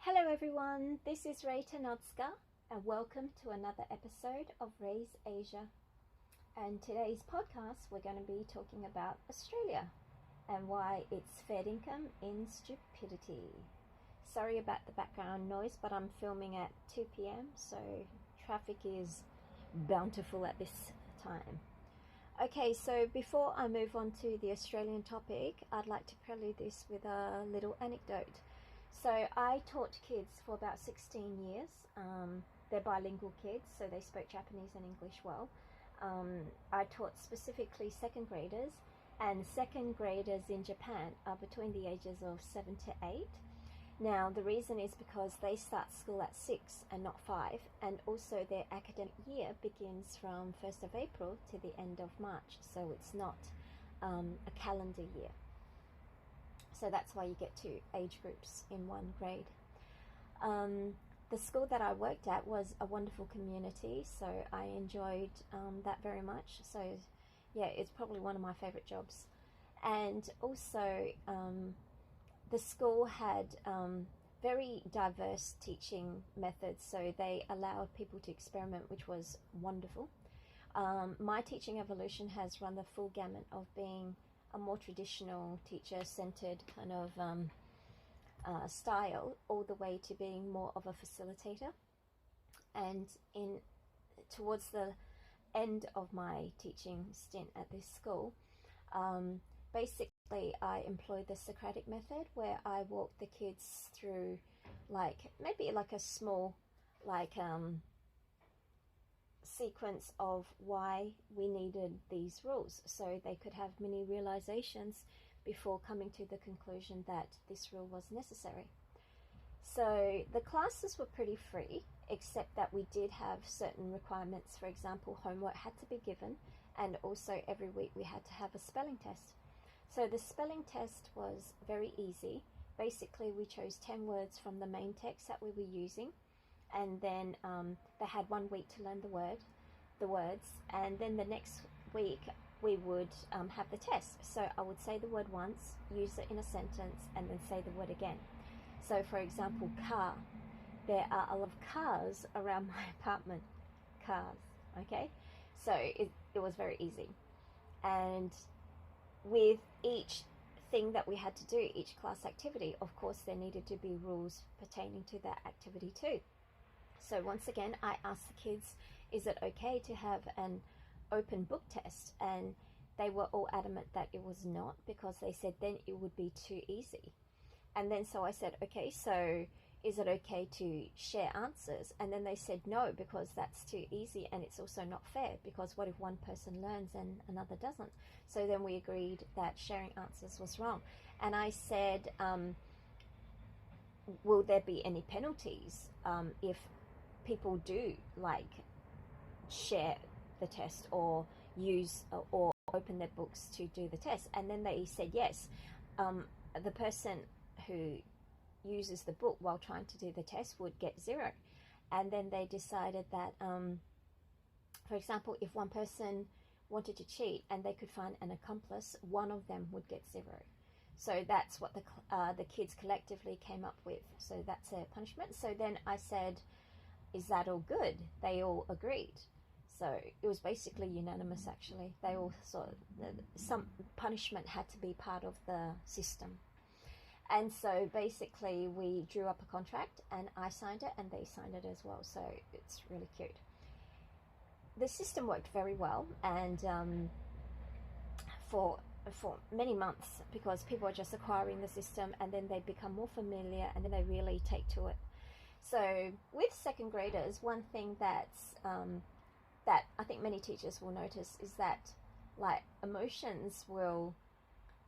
Hello everyone, this is Ray Tanotska and welcome to another episode of Ray's Asia. And today's podcast we're going to be talking about Australia and why it's fair income in stupidity. Sorry about the background noise, but I'm filming at 2 p.m. so traffic is bountiful at this time. Okay, so before I move on to the Australian topic, I'd like to prelude this with a little anecdote. So I taught kids for about 16 years. They're bilingual kids, so they spoke Japanese and English well. I taught specifically second graders, and second graders in Japan are between the ages of 7 to 8. Now, the reason is because they start school at 6 and not 5, and also their academic year begins from 1st of April to the end of March, so it's not a calendar year. So that's why you get two age groups in one grade. The school that I worked at was a wonderful community, so I enjoyed that very much. So yeah, it's probably one of my favorite jobs. And also the school had very diverse teaching methods, so they allowed people to experiment, which was wonderful. My teaching evolution has run the full gamut of being a more traditional teacher-centered kind of style, all the way to being more of a facilitator. And towards the end of my teaching stint at this school, basically I employed the Socratic method, where I walked the kids through maybe a small sequence of why we needed these rules, so they could have many realizations before coming to the conclusion that this rule was necessary. So the classes were pretty free, except that we did have certain requirements. For example, homework had to be given, and also every week we had to have a spelling test. So the spelling test was very easy. Basically, we chose 10 words from the main text that we were using, and then they had 1 week to learn the words, and then the next week we would have the test. So I would say the word once, use it in a sentence, and then say the word again. So for example, car. There are a lot of cars around my apartment. Cars, okay? So it was very easy. And with each thing that we had to do, each class activity, of course there needed to be rules pertaining to that activity too. So once again, I asked the kids, is it okay to have an open book test? And they were all adamant that it was not, because they said then it would be too easy. And then so I said, okay, so is it okay to share answers? And then they said no, because that's too easy, and it's also not fair, because what if one person learns and another doesn't? So then we agreed that sharing answers was wrong. And I said, will there be any penalties if people do share the test or use or open their books to do the test? And then they said yes. The person who uses the book while trying to do the test would get 0. And then they decided that for example, if one person wanted to cheat and they could find an accomplice, one of them would get 0. So that's what the kids collectively came up with. So that's a punishment. So then I said, is that all good? They all agreed. So it was basically unanimous, actually. They all some punishment had to be part of the system. And so basically we drew up a contract, and I signed it and they signed it as well. So it's really cute. The system worked very well, and for many months, because people are just acquiring the system, and then they become more familiar, and then they really take to it. So with second graders, one thing that's that I think many teachers will notice is that emotions will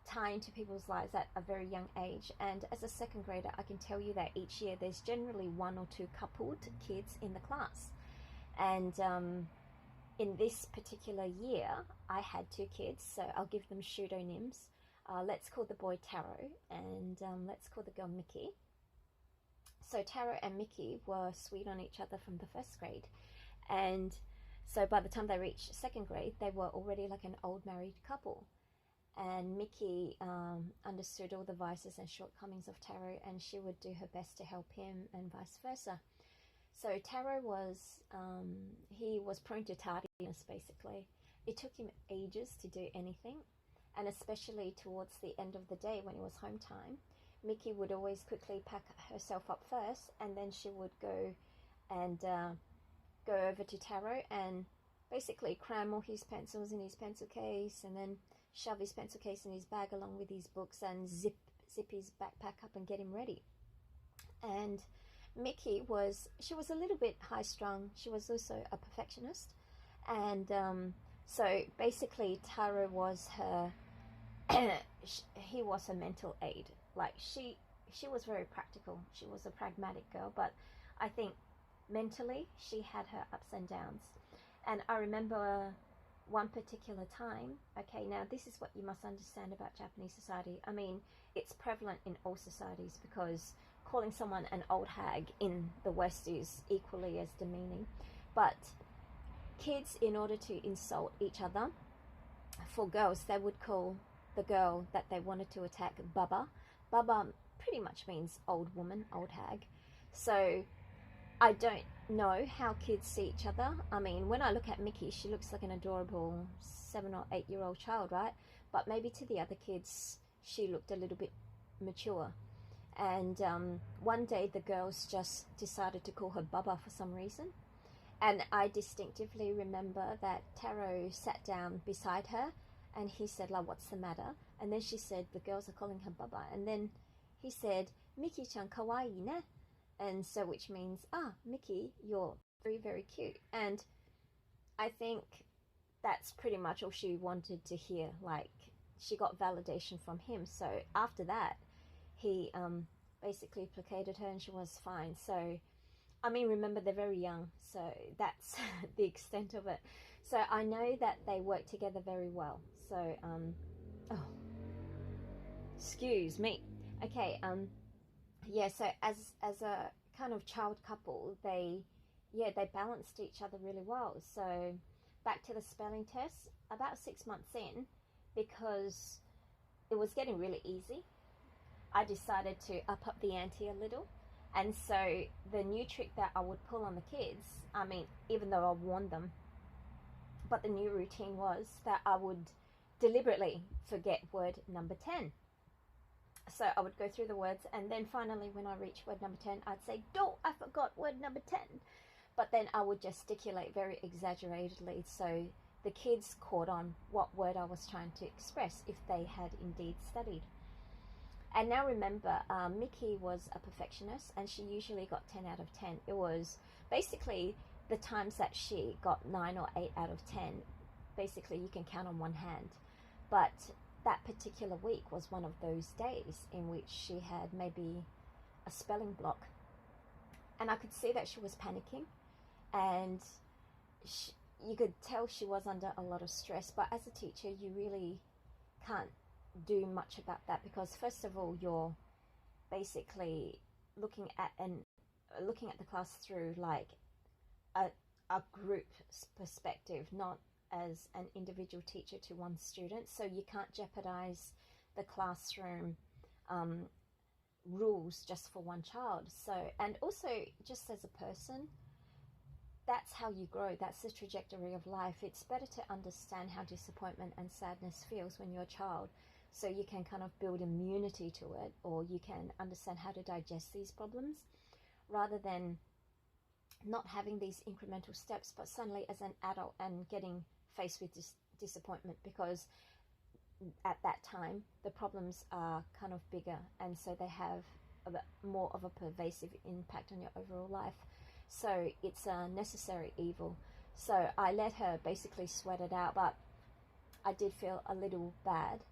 tie into people's lives at a very young age. And as a second grader, I can tell you that each year there's generally 1 or 2 coupled kids in the class. And in this particular year, I had 2 kids, so I'll give them pseudonyms. Let's call the boy Taro, and let's call the girl Mickey. So Taro and Mickey were sweet on each other from the 1st grade. And so by the time they reached 2nd grade, they were already like an old married couple. and Mickey understood all the vices and shortcomings of Taro, and she would do her best to help him, and vice versa. So Taro was, he was prone to tardiness, basically. It took him ages to do anything, and especially towards the end of the day when it was home time, Mickey would always quickly pack herself up first, and then she would go and go over to Taro and basically cram all his pencils in his pencil case, and then shove his pencil case in his bag along with his books, and zip his backpack up and get him ready. And Mickey was, she was a little bit high strung. She was also a perfectionist, and so basically Taro was her he was her mental aid. Like she was very practical. She was a pragmatic girl, but I think mentally she had her ups and downs. And I remember one particular time, okay, now this is what you must understand about Japanese society. I mean, it's prevalent in all societies, because calling someone an old hag in the West is equally as demeaning. But kids, in order to insult each other, for girls, they would call the girl that they wanted to attack Baba. Baba pretty much means old woman, old hag. So I don't know how kids see each other. I mean, when I look at Mickey, she looks like an adorable 7 or 8 year old child, right? But maybe to the other kids, she looked a little bit mature. And one day the girls just decided to call her Baba for some reason. And I distinctively remember that Taro sat down beside her, and he said, like, what's the matter? And then she said, the girls are calling her Baba. And then he said, Miki-chan kawaii ne? And so, which means, Mickey, you're very, very cute. And I think that's pretty much all she wanted to hear. Like, she got validation from him. So after that, he basically placated her, and she was fine. So, I mean, remember, they're very young, so that's the extent of it. So I know that they work together very well. So, excuse me. Okay, yeah, so as a kind of child couple, they balanced each other really well. So back to the spelling test, about 6 months in, because it was getting really easy, I decided to up the ante a little. And so the new trick that I would pull on the kids, I mean, even though I warned them, but the new routine was that I would deliberately forget word number 10. So I would go through the words, and then finally when I reached word number 10, I'd say, "No, I forgot word number 10." But then I would gesticulate very exaggeratedly, so the kids caught on what word I was trying to express if they had indeed studied. And now remember, Mickey was a perfectionist, and she usually got 10 out of 10. It was basically the times that she got 9 or 8 out of 10. Basically, you can count on one hand. But that particular week was one of those days in which she had maybe a spelling block. And I could see that she was panicking, and you could tell she was under a lot of stress. But as a teacher, you really can't do much about that, because first of all, you're basically looking at the class through like a group perspective, not as an individual teacher to one student. So you can't jeopardize the classroom rules just for one child. So, and also just as a person, that's how you grow. That's the trajectory of life. It's better to understand how disappointment and sadness feels when you're a child, so you can kind of build immunity to it, or you can understand how to digest these problems, rather than not having these incremental steps, but suddenly as an adult and getting faced with disappointment, because at that time the problems are kind of bigger, and so they have more of a pervasive impact on your overall life. So it's a necessary evil. So I let her basically sweat it out, but I did feel a little bad.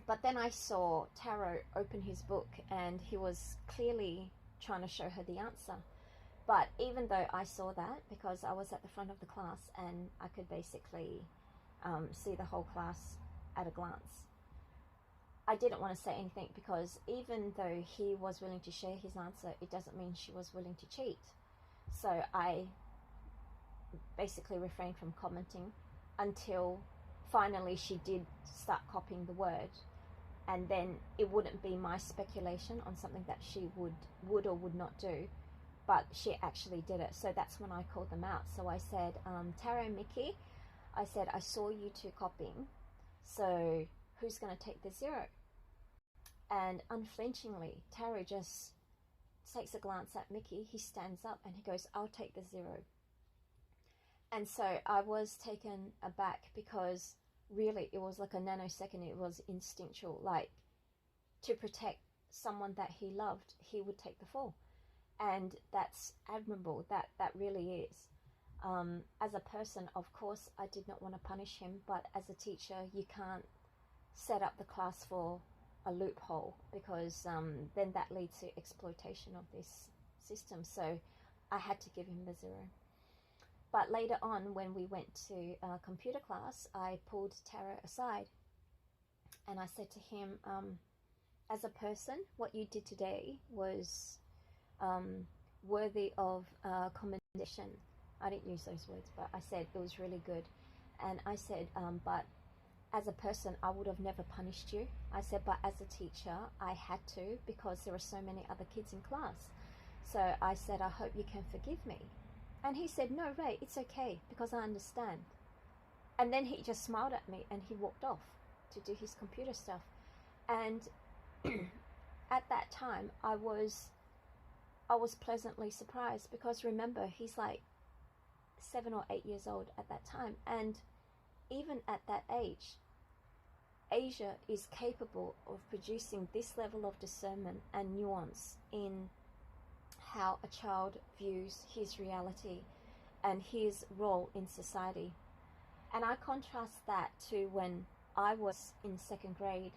But then I saw Taro open his book, and he was clearly trying to show her the answer. But even though I saw that, because I was at the front of the class and I could basically see the whole class at a glance, I didn't want to say anything, because even though he was willing to share his answer, it doesn't mean she was willing to cheat. So I basically refrained from commenting until finally she did start copying the word, and then it wouldn't be my speculation on something that she would or would not do, but she actually did it. So that's when I called them out. So I said, Tara and Mickey, I said, I saw you two copying, so who's going to take the 0? And unflinchingly, Tara just takes a glance at Mickey. He stands up and he goes, I'll take the 0. And so I was taken aback, because really it was like a nanosecond. It was instinctual, like to protect someone that he loved, he would take the fall. And that's admirable. That really is. As a person, of course, I did not want to punish him, but as a teacher, you can't set up the class for a loophole, because then that leads to exploitation of this system. So I had to give him the 0. But later on, when we went to computer class, I pulled Tara aside and I said to him, as a person, what you did today was worthy of commendation. I didn't use those words, but I said it was really good. And I said, but as a person, I would have never punished you. I said, but as a teacher, I had to, because there were so many other kids in class. So I said, I hope you can forgive me. And he said, no, Ray, it's okay, because I understand. And then he just smiled at me and he walked off to do his computer stuff. And at that time, I was pleasantly surprised, because remember, he's like 7 or 8 years old at that time. And even at that age, Asia is capable of producing this level of discernment and nuance in how a child views his reality and his role in society. And I contrast that to when I was in 2nd grade.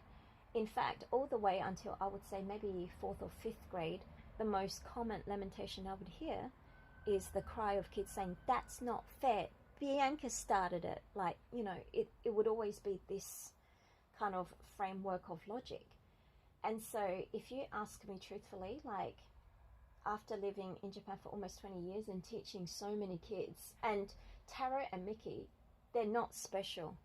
In fact, all the way until I would say maybe 4th or 5th grade, the most common lamentation I would hear is the cry of kids saying, that's not fair, Bianca started it. Like, you know, it would always be this kind of framework of logic. And so if you ask me truthfully, like, after living in Japan for almost 20 years and teaching so many kids, and Taro and Mickey, they're not special.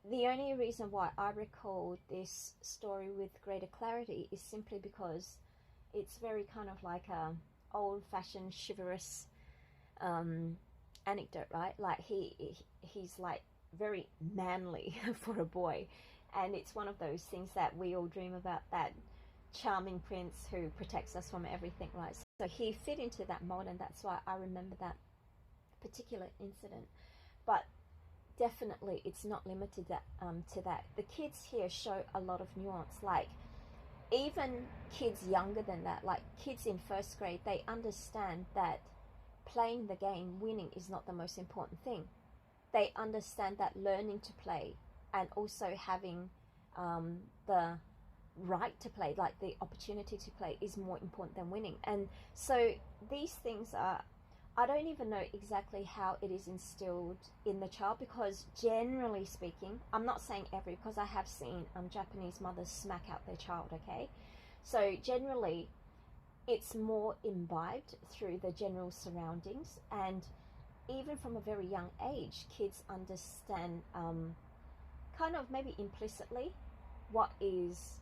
The only reason why I recall this story with greater clarity is simply because it's very kind of like a old-fashioned chivalrous anecdote, right? Like he's like very manly for a boy, and it's one of those things that we all dream about, that charming prince who protects us from everything, right? So he fit into that mold, and that's why I remember that particular incident. But definitely it's not limited to that. The kids here show a lot of nuance. Like even kids younger than that, like kids in 1st grade, they understand that playing the game, winning, is not the most important thing. They understand that learning to play and also having the right to play, like the opportunity to play, is more important than winning. And so these things are, I don't even know exactly how it is instilled in the child, because generally speaking, I'm not saying every, because I have seen Japanese mothers smack out their child, okay? So generally, it's more imbibed through the general surroundings, and even from a very young age, kids understand kind of maybe implicitly what is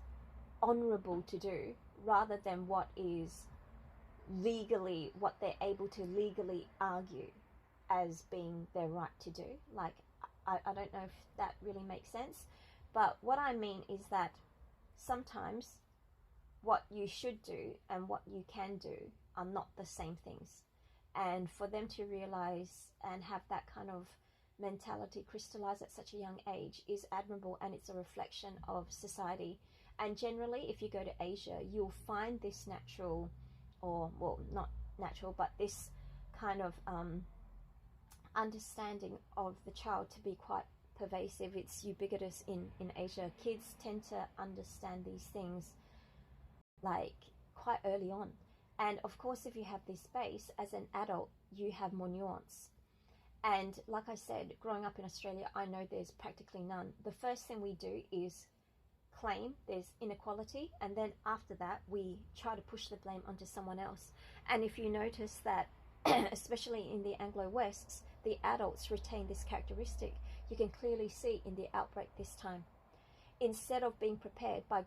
honorable to do, rather than what is legally, what they're able to legally argue as being their right to do. Like, I don't know if that really makes sense, but what I mean is that sometimes what you should do and what you can do are not the same things. And for them to realize and have that kind of mentality crystallize at such a young age is admirable, and it's a reflection of society. And generally, if you go to Asia, you'll find this natural, or, well, not natural, but this kind of understanding of the child to be quite pervasive. It's ubiquitous in Asia. Kids tend to understand these things like quite early on. And of course, if you have this base, as an adult, you have more nuance. And like I said, growing up in Australia, I know there's practically none. The first thing we do is claim there's inequality, and then after that we try to push the blame onto someone else. And if you notice that especially in the Anglo-Wests, the adults retain this characteristic. you can clearly see in the outbreak this time. Instead of being prepared by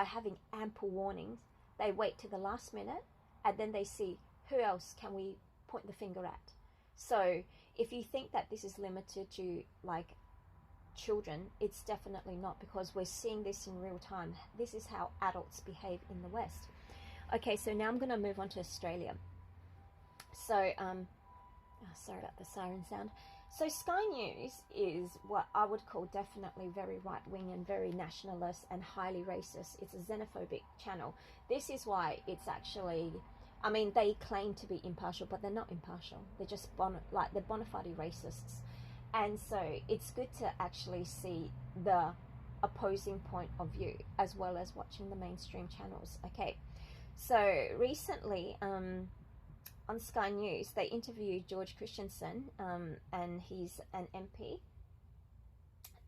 having ample warnings, they wait to the last minute, and then they see who else can we point the finger at. So if you think that this is limited to like children, it's definitely not, because we're seeing this in real time. This is how adults behave in the West. Okay, so now I'm going to move on to Australia. So sorry about the siren sound. So Sky News is what I would call definitely very right-wing and very nationalist and highly racist. It's a xenophobic channel. This is why it's actually, I mean, they claim to be impartial, but they're not impartial. They're just they're bona fide racists. And so it's good to actually see the opposing point of view as well as watching the mainstream channels. Okay, so recently on Sky News, they interviewed George Christensen, and he's an MP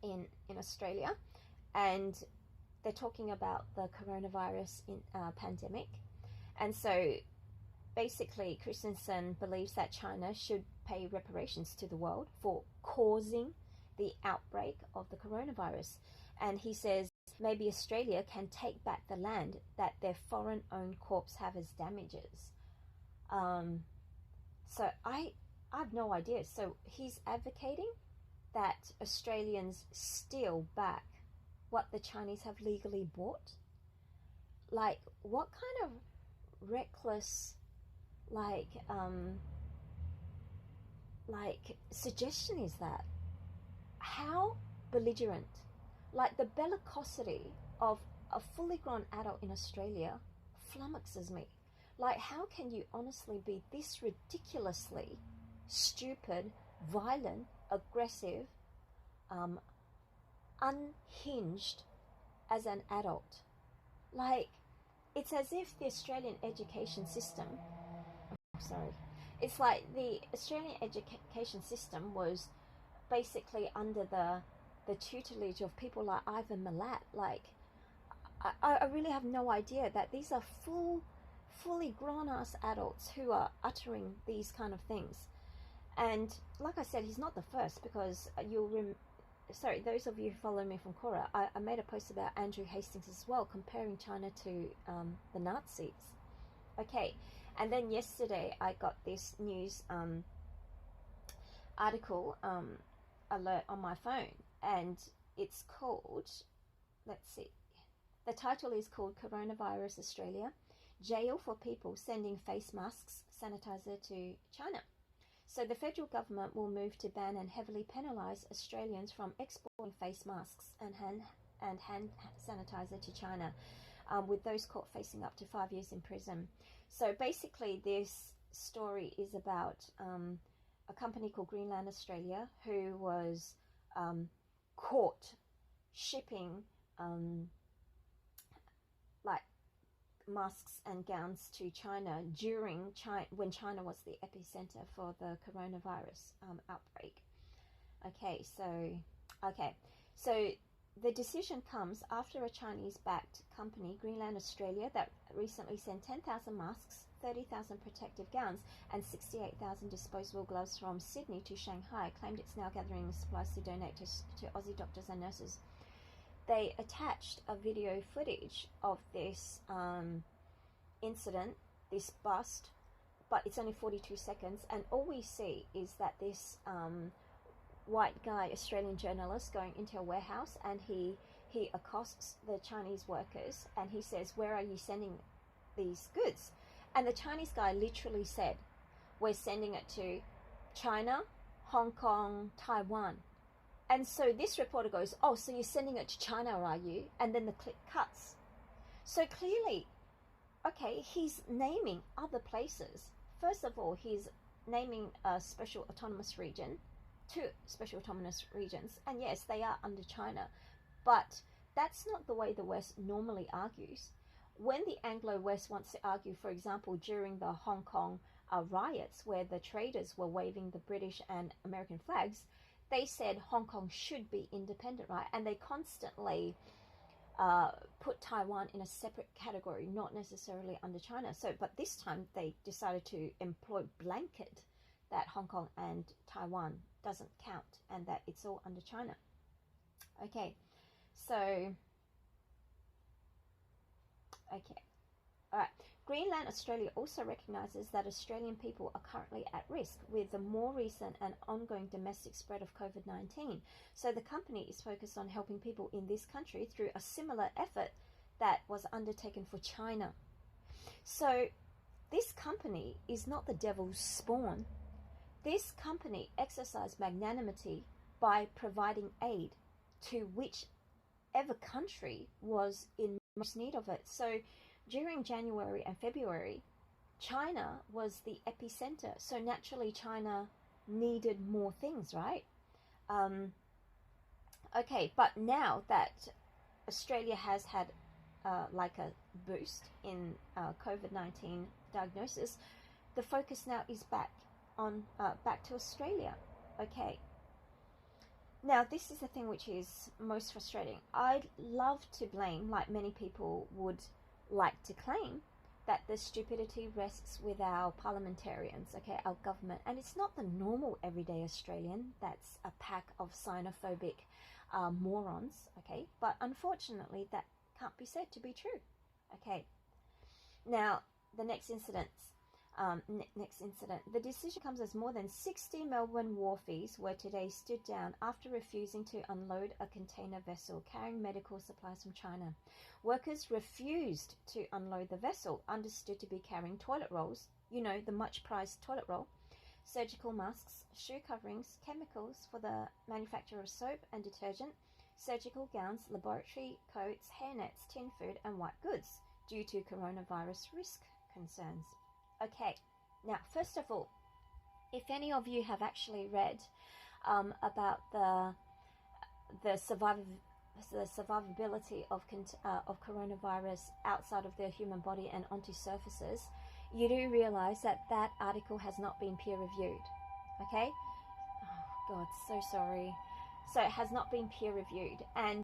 in Australia, and they're talking about the coronavirus pandemic. And so basically Christensen believes that China should pay reparations to the world for causing the outbreak of the coronavirus. And he says maybe Australia can take back the land that their foreign-owned corps have as damages. So I have no idea. So he's advocating that Australians steal back what the Chinese have legally bought. Like, what kind of reckless, like suggestion is that? How belligerent. Like, the bellicosity of a fully grown adult in Australia flummoxes me. Like, how can you honestly be this ridiculously stupid, violent, aggressive, unhinged as an adult? Like, it's as if the Australian education system, it's like the Australian education system was basically under the tutelage of people like Ivan Milat. Like, I really have no idea that these are fully grown-ass adults who are uttering these kind of things. And like I said, he's not the first, because those of you who follow me from Quora, I made a post about Andrew Hastings as well, comparing China to the Nazis. Okay, and then yesterday I got this news article alert on my phone, and it's called, let's see, the title is called Coronavirus Australia, Jail for People Sending Face Masks, Sanitizer to China. So the federal government will move to ban and heavily penalise Australians from exporting face masks and hand sanitizer to China, with those caught facing up to 5 years in prison. So basically this story is about a company called Greenland Australia, who was caught shipping like masks and gowns to China when China was the epicenter for the coronavirus outbreak. So the decision comes after a Chinese-backed company, Greenland Australia, that recently sent 10,000 masks, 30,000 protective gowns, and 68,000 disposable gloves from Sydney to Shanghai, claimed it's now gathering supplies to donate to Aussie doctors and nurses. They attached a video footage of this incident, this bust, but it's only 42 seconds, and all we see is that this white guy, Australian journalist, going into a warehouse, and he accosts the Chinese workers, and he says, "Where are you sending these goods?" And the Chinese guy literally said, "We're sending it to China, Hong Kong, Taiwan." And so this reporter goes, "Oh, so you're sending it to China, are you?" And then the clip cuts. So clearly, okay, he's naming other places. First of all, he's naming a special autonomous region, 2 special autonomous regions, and yes, they are under China, but that's not the way the West normally argues. When the Anglo-West wants to argue, for example, during the Hong Kong riots, where the traders were waving the British and American flags, they said Hong Kong should be independent, right? And they constantly put Taiwan in a separate category, not necessarily under China. So, but this time they decided to employ blanket that Hong Kong and Taiwan doesn't count and that it's all under China. Okay, so, okay, all right. Greenland Australia also recognises that Australian people are currently at risk with the more recent and ongoing domestic spread of COVID-19. So the company is focused on helping people in this country through a similar effort that was undertaken for China. So this company is not the devil's spawn. This company exercised magnanimity by providing aid to whichever country was in most need of it. So during January and February, China was the epicenter. So naturally, China needed more things, right? Okay, but now that Australia has had like a boost in COVID-19 diagnosis, the focus now is back to Australia. Okay. Now, this is the thing which is most frustrating. I'd love to blame, like many people would like to claim, that the stupidity rests with our parliamentarians, okay, our government. And it's not the normal everyday Australian that's a pack of xenophobic morons, okay? But unfortunately, that can't be said to be true, okay? Now, the next incident. The decision comes as more than 60 Melbourne wharfies were today stood down after refusing to unload a container vessel carrying medical supplies from China. Workers refused to unload the vessel, understood to be carrying toilet rolls, you know, the much prized toilet roll, surgical masks, shoe coverings, chemicals for the manufacture of soap and detergent, surgical gowns, laboratory coats, hairnets, tin food and white goods due to coronavirus risk concerns. Okay, now first of all, if any of you have actually read about the survivability of coronavirus outside of the human body and onto surfaces, you do realize that that article has not been peer reviewed. Okay? Oh God, so sorry. So it has not been peer reviewed, and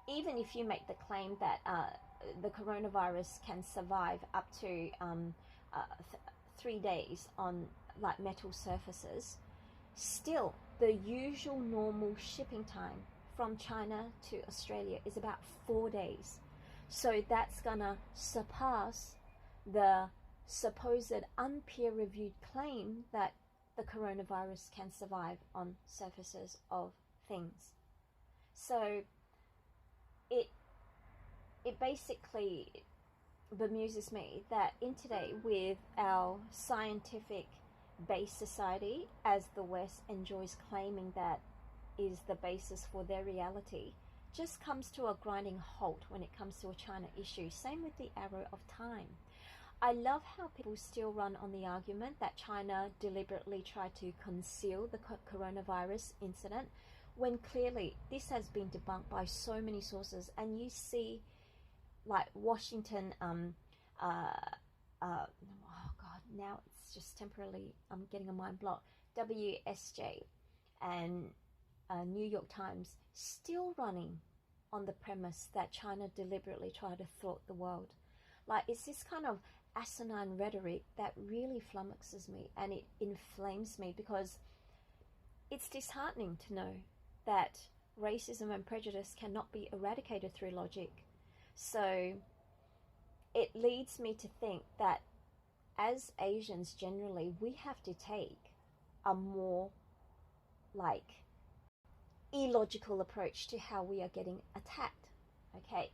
even if you make the claim that the coronavirus can survive up to 3 days on like metal surfaces, still the usual normal shipping time from China to Australia is about 4 days. So that's gonna surpass the supposed unpeer reviewed claim that the coronavirus can survive on surfaces of things. So it basically bemuses me that in today, with our scientific based society, as the West enjoys claiming that is the basis for their reality, just comes to a grinding halt when it comes to a China issue. Same with the arrow of time. I love how people still run on the argument that China deliberately tried to conceal the coronavirus incident, when clearly this has been debunked by so many sources. And you see like Washington, oh God, now it's just temporarily, I'm getting a mind block, WSJ and New York Times still running on the premise that China deliberately tried to thwart the world. Like, it's this kind of asinine rhetoric that really flummoxes me, and it inflames me, because it's disheartening to know that racism and prejudice cannot be eradicated through logic. So it leads me to think that as Asians generally, we have to take a more like illogical approach to how we are getting attacked, okay?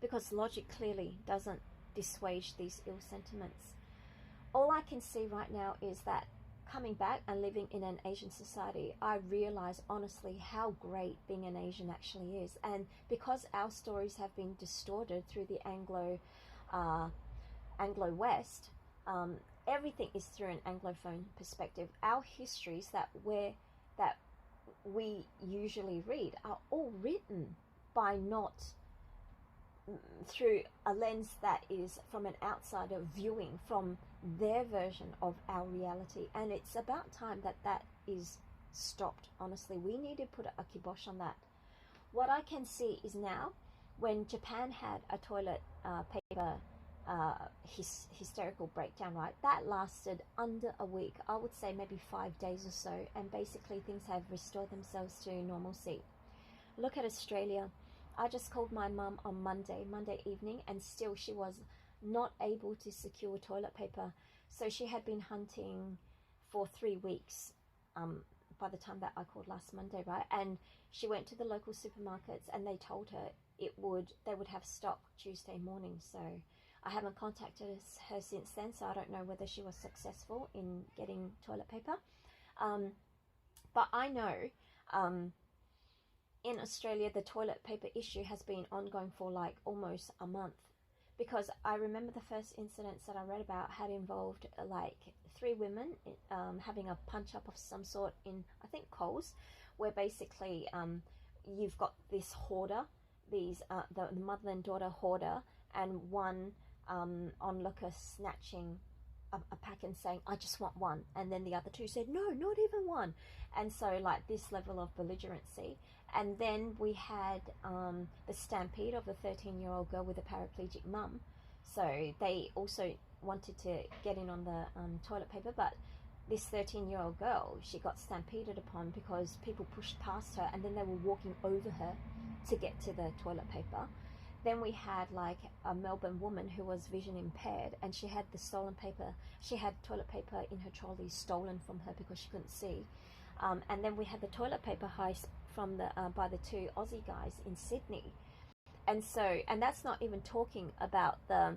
Because logic clearly doesn't dissuade these ill sentiments. All I can see right now is that coming back and living in an Asian society, I realize honestly how great being an Asian actually is. And because our stories have been distorted through the Anglo-West, everything is through an Anglophone perspective. Our histories that we usually read are all written by not through a lens that is from an outsider viewing from their version of our reality. And it's about time that that is stopped. Honestly, we need to put a kibosh on that. What I can see is now, when Japan had a toilet paper hysterical breakdown, right? That lasted under a week. I would say maybe 5 days or so, and basically things have restored themselves to normalcy. Look at Australia. I just called my mum on Monday evening, and still she was not able to secure toilet paper. So she had been hunting for 3 weeks by the time that I called last Monday, right? And she went to the local supermarkets, and they told her they would have stock Tuesday morning. So I haven't contacted her since then, so I don't know whether she was successful in getting toilet paper. But I know in Australia the toilet paper issue has been ongoing for like almost a month, because I remember the first incidents that I read about had involved like 3 women having a punch up of some sort in, I think, Coles, where basically you've got this hoarder, the mother and daughter hoarder, and one onlooker snatching a pack and saying, I just want one, and then the other 2 said, no, not even one. And so like this level of belligerency. And then we had the stampede of the 13-year-old girl with a paraplegic mum. So they also wanted to get in on the toilet paper, but this 13-year-old girl, she got stampeded upon because people pushed past her, and then they were walking over her to get to the toilet paper. Then we had like a Melbourne woman who was vision impaired, and she had the stolen paper. She had toilet paper in her trolley stolen from her because she couldn't see. And then we had the toilet paper heist from by the 2 Aussie guys in Sydney. And so, and that's not even talking about the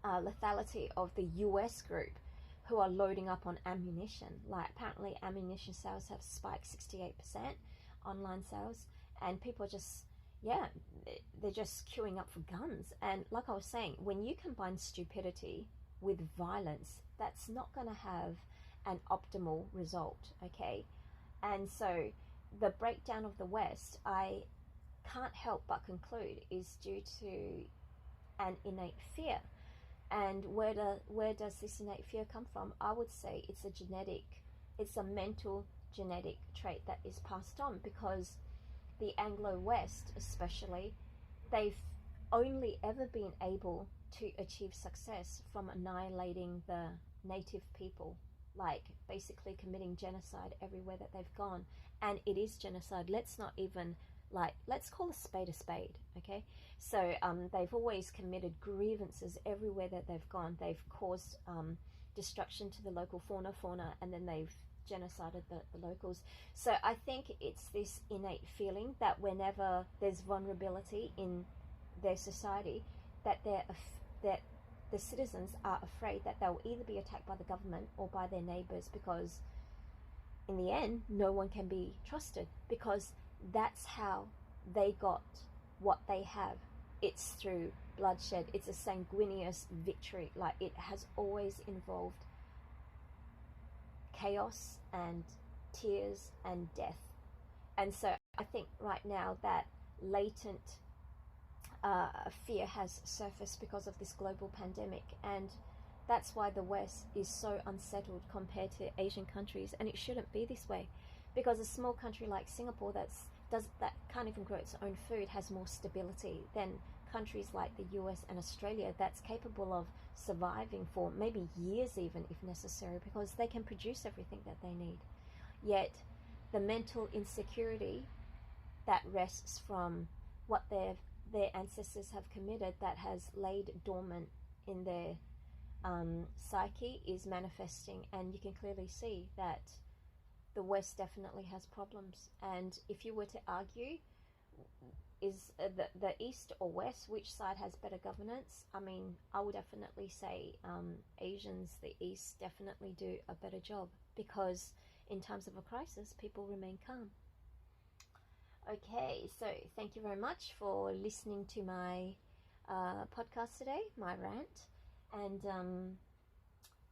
lethality of the US group who are loading up on ammunition. Like apparently ammunition sales have spiked 68%, online sales, and people just, yeah, they're just queuing up for guns. And like I was saying, when you combine stupidity with violence, that's not going to have an optimal result, okay? And so the breakdown of the West, I can't help but conclude, is due to an innate fear. And where does this innate fear come from? I would say it's a mental genetic trait that is passed on, because the Anglo-West especially, they've only ever been able to achieve success from annihilating the native people, like basically committing genocide everywhere that they've gone. And it is genocide. Let's not even, like, let's call a spade, okay? So they've always committed grievances everywhere that they've gone. They've caused destruction to the local fauna, and then they've genocided the locals. So I think it's this innate feeling that whenever there's vulnerability in their society, that the citizens are afraid that they'll either be attacked by the government or by their neighbours, because in the end no one can be trusted, because that's how they got what they have. It's through bloodshed. It's a sanguineous victory. Like, it has always involved chaos and tears and death. And so I think right now that latent fear has surfaced because of this global pandemic, and that's why the West is so unsettled compared to Asian countries. And it shouldn't be this way, because a small country like Singapore that can't even grow its own food has more stability than countries like the US and Australia that's capable of surviving for maybe years even if necessary, because they can produce everything that they need. Yet the mental insecurity that rests from what their ancestors have committed, that has laid dormant in their psyche, is manifesting. And you can clearly see that the West definitely has problems. And if you were to argue, is the East or West, which side has better governance? I mean, I would definitely say Asians, the East, definitely do a better job, because in times of a crisis, people remain calm. Okay, so thank you very much for listening to my podcast today, my rant. And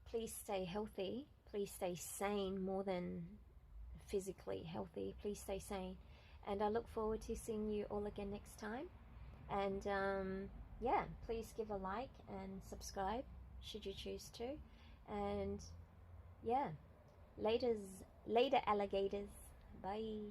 please stay healthy. Please stay sane, more than physically healthy. Please stay sane. And I look forward to seeing you all again next time. And yeah, please give a like and subscribe should you choose to. And yeah, later alligators. Bye.